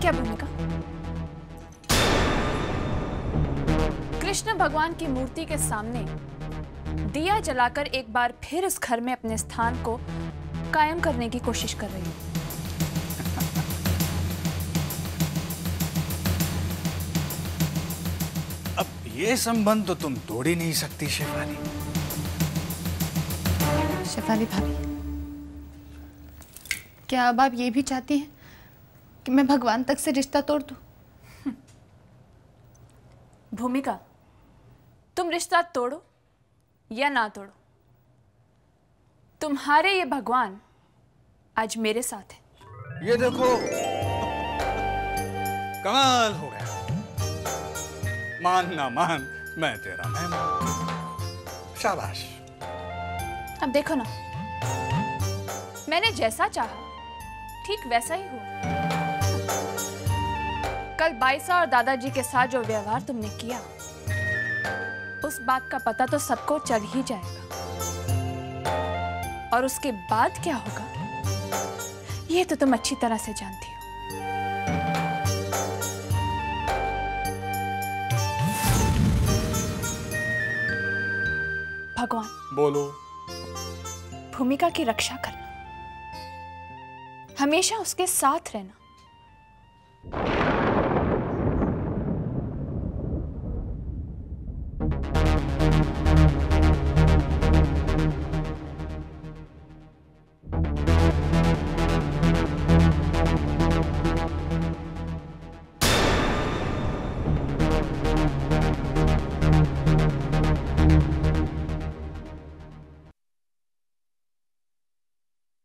क्या भूमिका? कृष्ण भगवान की मूर्ति के सामने दिया जलाकर एक बार फिर उस घर में अपने स्थान को कायम करने की कोशिश कर रही हूँ। अब ये संबंध तो तुम तोड़ ही नहीं सकती शेफाली। शेफाली भाभी, क्या अब आप ये भी चाहती हैं कि मैं भगवान तक से रिश्ता तोड़ दूं? भूमिका, तुम रिश्ता तोड़ो या ना तोड़ो, तुम्हारे ये भगवान आज मेरे साथ है। ये देखो, कमाल हो गया। मान ना मान, मैं तेरा मेहमान। शाबाश। अब देखो ना, मैंने जैसा चाहा ठीक वैसा ही हुआ। कल बाईसा और दादाजी के साथ जो व्यवहार तुमने किया, उस बात का पता तो सबको चल ही जाएगा, और उसके बाद क्या होगा ये तो तुम अच्छी तरह से जानती हो। भगवान, बोलो। भूमिका की रक्षा करना, हमेशा उसके साथ रहना।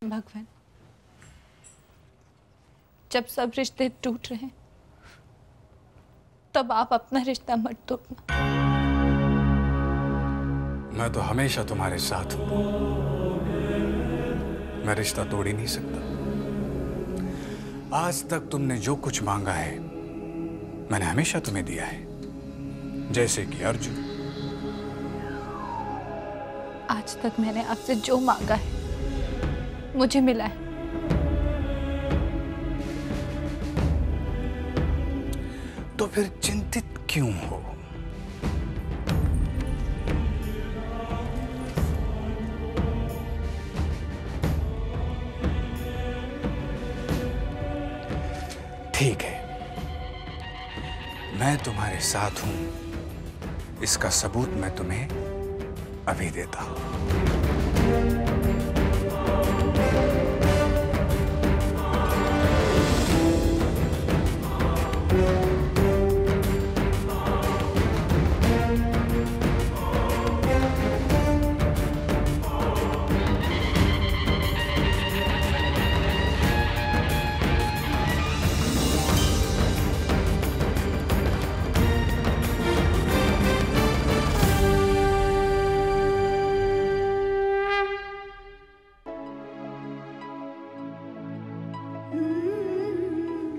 भगवान, जब सब रिश्ते टूट रहे हैं, तब आप अपना रिश्ता मत तोड़ना। मैं तो हमेशा तुम्हारे साथ हूं। मैं रिश्ता तोड़ ही नहीं सकता। आज तक तुमने जो कुछ मांगा है, मैंने हमेशा तुम्हें दिया है। जैसे कि अर्जुन। आज तक मैंने आपसे जो मांगा है मुझे मिला है। तो फिर चिंतित क्यों हो? ठीक है, मैं तुम्हारे साथ हूं। इसका सबूत मैं तुम्हें अभी देता हूं।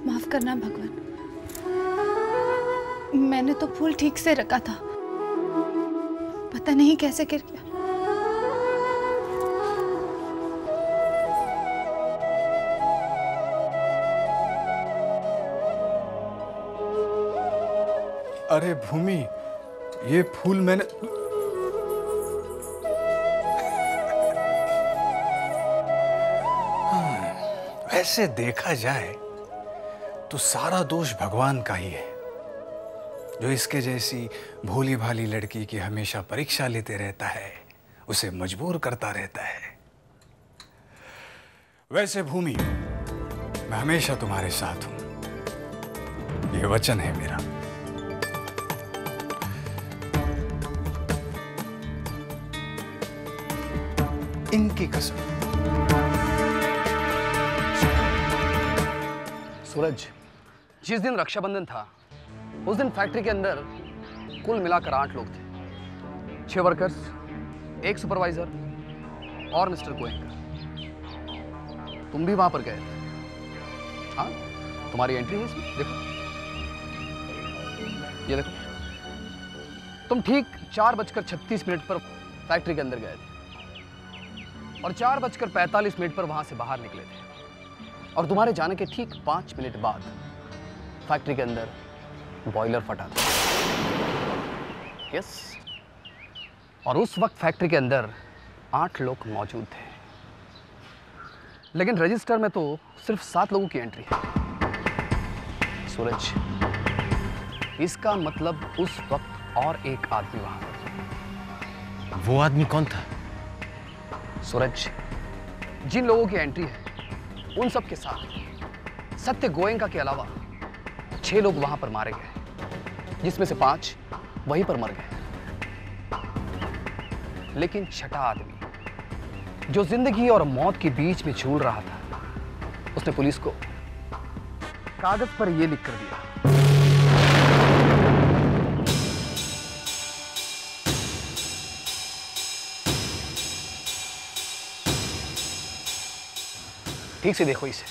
माफ करना भगवान, मैंने तो फूल ठीक से रखा था, पता नहीं कैसे गिर गया। अरे भूमि, ये फूल मैंने वैसे देखा जाए तो सारा दोष भगवान का ही है, जो इसके जैसी भोली भाली लड़की की हमेशा परीक्षा लेते रहता है, उसे मजबूर करता रहता है। वैसे भूमि, मैं हमेशा तुम्हारे साथ हूं, ये वचन है मेरा। इनकी कसम। सूरज, जिस दिन रक्षाबंधन था उस दिन फैक्ट्री के अंदर कुल मिलाकर 8 लोग थे। 6 वर्कर्स, 1 सुपरवाइजर और मिस्टर गोयंका। तुम भी वहां पर गए थे। हाँ, तुम्हारी एंट्री है इसमें, देखो, ये देखो। तुम ठीक 4:36 पर फैक्ट्री के अंदर गए थे और 4:45 पर वहां से बाहर निकले थे, और तुम्हारे जाने के ठीक 5 मिनट बाद फैक्ट्री के अंदर बॉयलर फटा था। यस, और उस वक्त फैक्ट्री के अंदर 8 लोग मौजूद थे, लेकिन रजिस्टर में तो सिर्फ 7 लोगों की एंट्री है। सूरज, इसका मतलब उस वक्त और एक आदमी वहां था। वो आदमी कौन था? सूरज, जिन लोगों की एंट्री है उन सब के साथ सत्य गोयंका के अलावा 6 लोग वहां पर मारे गए, जिसमें से 5 वहीं पर मर गए। लेकिन छठा आदमी जो जिंदगी और मौत के बीच में झूल रहा था, उसने पुलिस को कागज पर यह लिख कर दिया, ठीक से देखो इसे।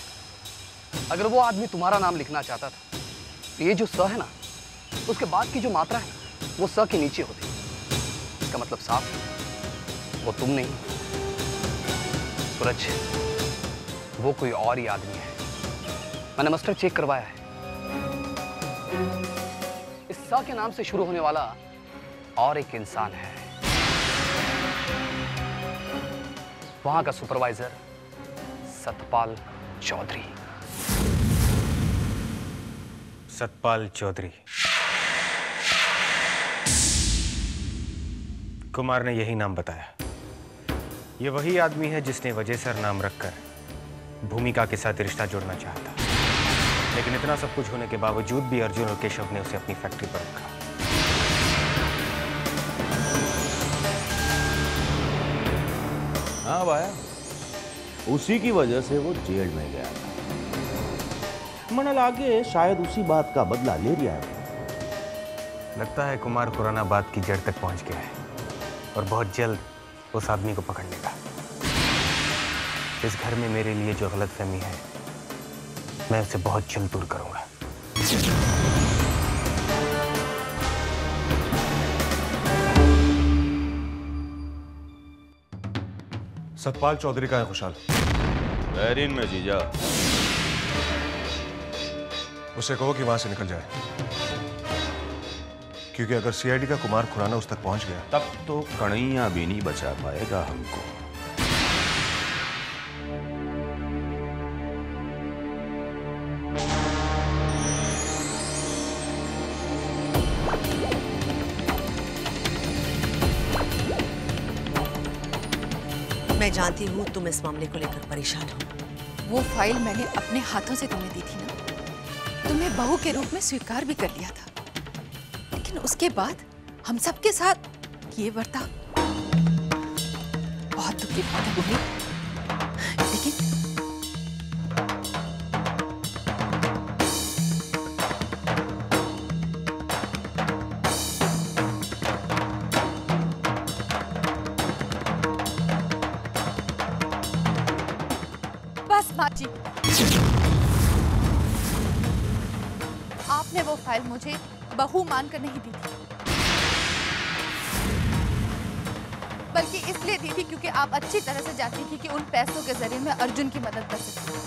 अगर वो आदमी तुम्हारा नाम लिखना चाहता था तो ये जो स है ना, उसके बाद की जो मात्रा है ना, वो स के नीचे होती। इसका मतलब साफ वो तुम नहीं सूरज, वो कोई और ही आदमी है। मैंने मस्टर चेक करवाया है। इस स के नाम से शुरू होने वाला और एक इंसान है, वहां का सुपरवाइजर सतपाल चौधरी। सतपाल चौधरी। कुमार ने यही नाम बताया। ये वही आदमी है जिसने वजह सर नाम रखकर भूमिका के साथ रिश्ता जोड़ना चाहा था, लेकिन इतना सब कुछ होने के बावजूद भी अर्जुन और केशव ने उसे अपनी फैक्ट्री पर रखा। हाँ भाया, उसी की वजह से वो जेल में गया था। मनल आगे शायद उसी बात का बदला ले लिया है। लगता है कुमार खुराना बात की जड़ तक पहुंच गया है और बहुत जल्द उस आदमी को पकड़ लेगा। इस घर में मेरे लिए जो गलतफहमी है, मैं उसे बहुत जल्द दूर करूंगा। सतपाल चौधरी का है खुशहाल? बहरीन में जीजा। उसे कहो कि वहां से निकल जाए, क्योंकि अगर सीआईडी का कुमार खुराना उस तक पहुंच गया तब तो कन्हैया भी नहीं बचा पाएगा हमको। मैं जानती हूँ तुम इस मामले को लेकर परेशान हो। वो फाइल मैंने अपने हाथों से तुम्हें दी थी ना, तुम्हें बहू के रूप में स्वीकार भी कर लिया था, लेकिन उसके बाद हम सबके साथ ये बर्ताव बहुत दुख की बात है भूमि। लेकिन बस माँ जी, आपने वो फाइल मुझे बहू मानकर नहीं दी थी, बल्कि इसलिए दी थी क्योंकि आप अच्छी तरह से जानती थी कि उन पैसों के जरिए मैं अर्जुन की मदद कर सकती हूँ।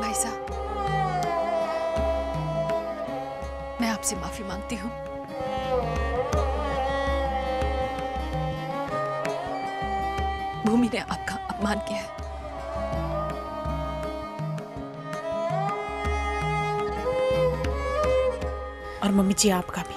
भाई साहब, मैं आपसे माफी मांगती हूँ। भूमि ने आपका अपमान किया है। और मम्मी जी आपका भी।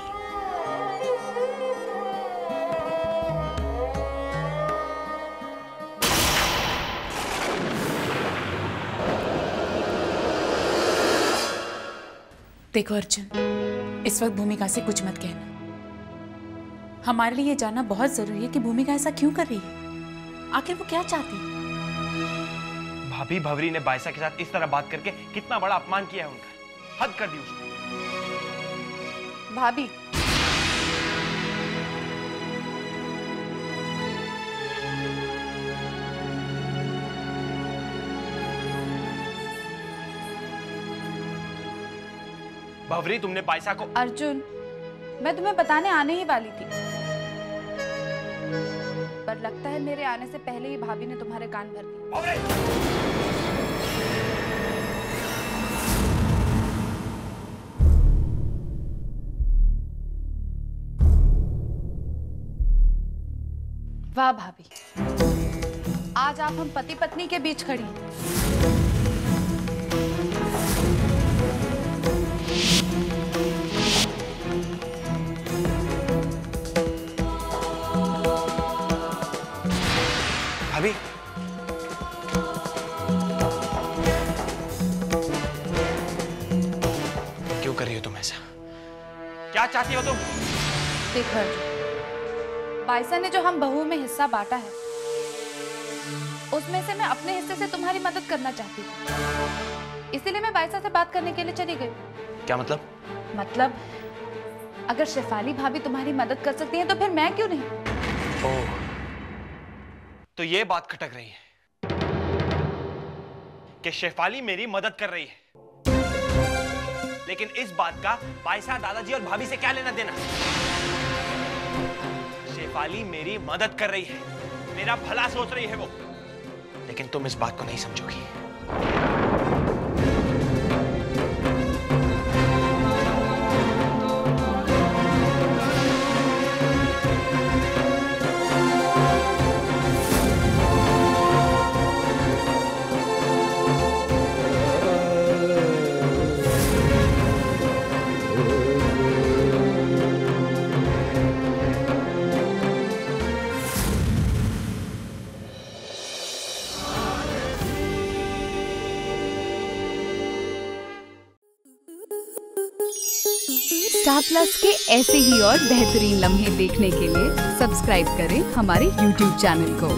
देखो अर्जुन, इस वक्त भूमिका से कुछ मत कहना। हमारे लिए ये जानना बहुत जरूरी है कि भूमिका ऐसा क्यों कर रही है, आखिर वो क्या चाहती है। भाभी, भवरी ने बायसा के साथ इस तरह बात करके कितना बड़ा अपमान किया है उनका। हद कर दी उसने। भाभी, भंवरी, तुमने बाइसा को... अर्जुन, मैं तुम्हें बताने आने ही वाली थी, पर लगता है मेरे आने से पहले ही भाभी ने तुम्हारे कान भर दिए। वाह भाभी, आज आप हम पति पत्नी के बीच खड़ी हैं। भाभी, क्यों कर रही हो तुम ऐसा? क्या चाहती हो तुम? देखो अर्जुन, बाइसा ने जो हम बहू में हिस्सा बांटा है, उसमें से मैं अपने हिस्से से तुम्हारी मदद करना चाहती थी, इसीलिए मैं बाइसा से बात करने के लिए चली गई। क्या मतलब? मतलब अगर शेफाली भाभी तुम्हारी मदद कर सकती हैं तो फिर मैं क्यों नहीं? ओह, तो ये बात खटक रही है कि शेफाली मेरी मदद कर रही है, लेकिन इस बात का बाइसा, दादाजी और भाभी से क्या लेना देना? शेफाली मेरी मदद कर रही है, मेरा भला सोच रही है वो, लेकिन तुम इस बात को नहीं समझोगी। स्टार प्लस के ऐसे ही और बेहतरीन लम्हे देखने के लिए सब्सक्राइब करें हमारे YouTube चैनल को।